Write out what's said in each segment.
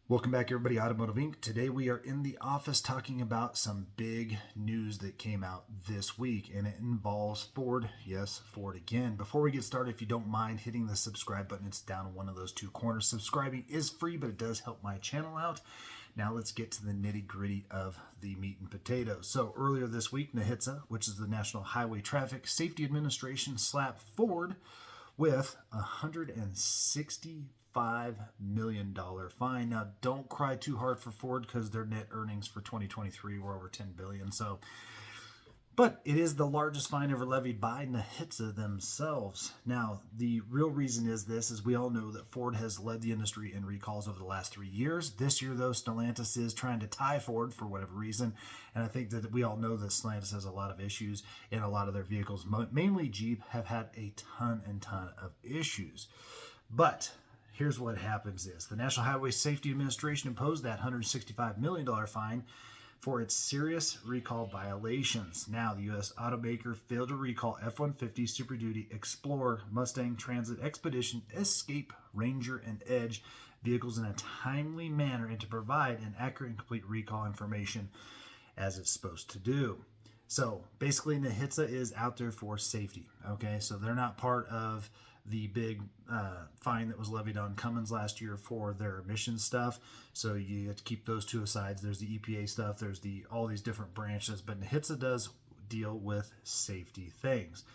Welcome back, everybody. Automotive Inc. Today we are in the office talking about some big news that came out this week, and it involves Ford. Yes, Ford again. Before we get started, if you don't mind hitting the subscribe button, it's down in one of those two corners. Subscribing is free, but it does help my channel out. Now let's get to the nitty-gritty of the meat and potatoes. So earlier this week, NHTSA, which is the National Highway Traffic Safety Administration, slapped Ford with $165 million fine. Now, don't cry too hard for Ford because their net earnings for 2023 were over $10 billion. But it is the largest fine ever levied by NHTSA themselves. Now, the real reason is this, is we all know that Ford has led the industry in recalls over the last 3 years. This year, though, Stellantis is trying to tie Ford for whatever reason. And I think that we all know that Stellantis has a lot of issues in a lot of their vehicles. Mainly Jeep have had a ton of issues. But here's what happens is the National Highway Safety Administration imposed that $165 million fine for its serious recall violations. Now, the U.S. automaker failed to recall F-150, Super Duty, Explorer, Mustang, Transit, Expedition, Escape, Ranger, and Edge vehicles in a timely manner and to provide an accurate and complete recall information as it's supposed to do. So basically, NHTSA is out there for safety. Okay, so they're not part of the big fine that was levied on Cummins last year for their emission stuff. So you have to keep those two aside. There's the EPA stuff. There's all these different branches. But NHTSA does deal with safety things.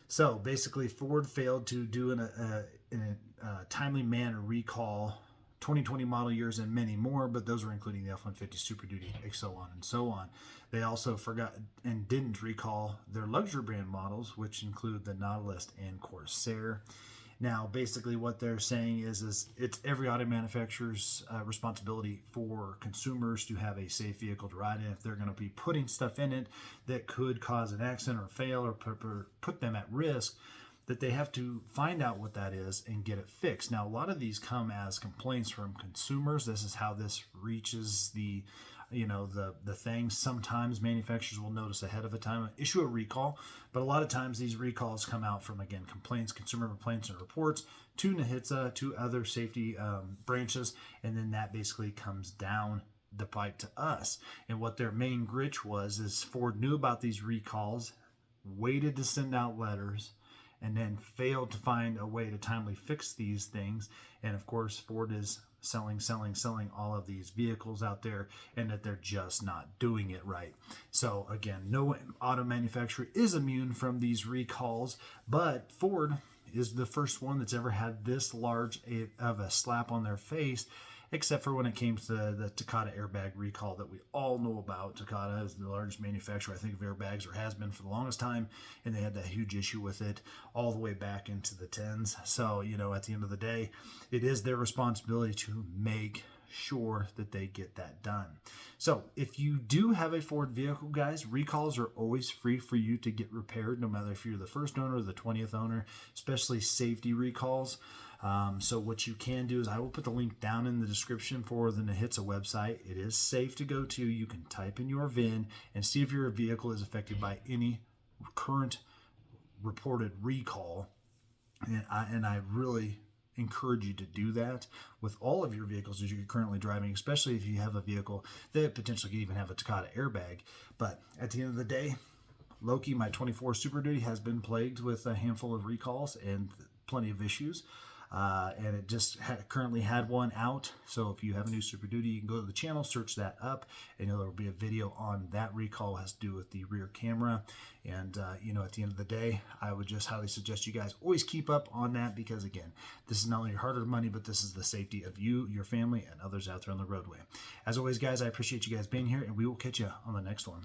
So basically, Ford failed to do in a timely manner recall 2020 model years and many more, but those are including the F-150 Super Duty, and so on and so on. They also forgot and didn't recall their luxury brand models, which include the Nautilus and Corsair. Now, basically what they're saying is it's every auto manufacturer's responsibility for consumers to have a safe vehicle to ride in. If they're going to be putting stuff in it that could cause an accident or fail or put them at risk, that they have to find out what that is and get it fixed. Now, a lot of these come as complaints from consumers. This is how this reaches the thing. Sometimes manufacturers will notice ahead of a time, issue a recall, but a lot of times these recalls come out from, again, complaints, consumer complaints and reports to NHTSA, to other safety branches, and then that basically comes down the pipe to us. And what their main glitch was is Ford knew about these recalls, waited to send out letters, and then failed to find a way to timely fix these things. And of course, Ford is selling all of these vehicles out there, and that they're just not doing it right. So again, no auto manufacturer is immune from these recalls, but Ford is the first one that's ever had this large of a slap on their face, except for when it came to the Takata airbag recall that we all know about. Takata is the largest manufacturer, I think, of airbags, or has been for the longest time, and they had that huge issue with it all the way back into the 10s. So, at the end of the day, it is their responsibility to make sure that they get that done. So if you do have a Ford vehicle, guys, recalls are always free for you to get repaired, no matter if you're the first owner or the 20th owner, especially safety recalls. So what you can do is I will put the link down in the description for the NHTSA website. It is safe to go to. You can type in your VIN and see if your vehicle is affected by any current reported recall. And I really encourage you to do that with all of your vehicles that you're currently driving, especially if you have a vehicle that potentially could even have a Takata airbag. But at the end of the day, Loki, my 24 Super Duty, has been plagued with a handful of recalls and plenty of issues. And it just currently had one out. So if you have a new Super Duty, you can go to the channel, search that up, and there will be a video on that recall. It has to do with the rear camera. And, at the end of the day, I would just highly suggest you guys always keep up on that, because, again, this is not only your hard-earned money, but this is the safety of you, your family, and others out there on the roadway. As always, guys, I appreciate you guys being here, and we will catch you on the next one.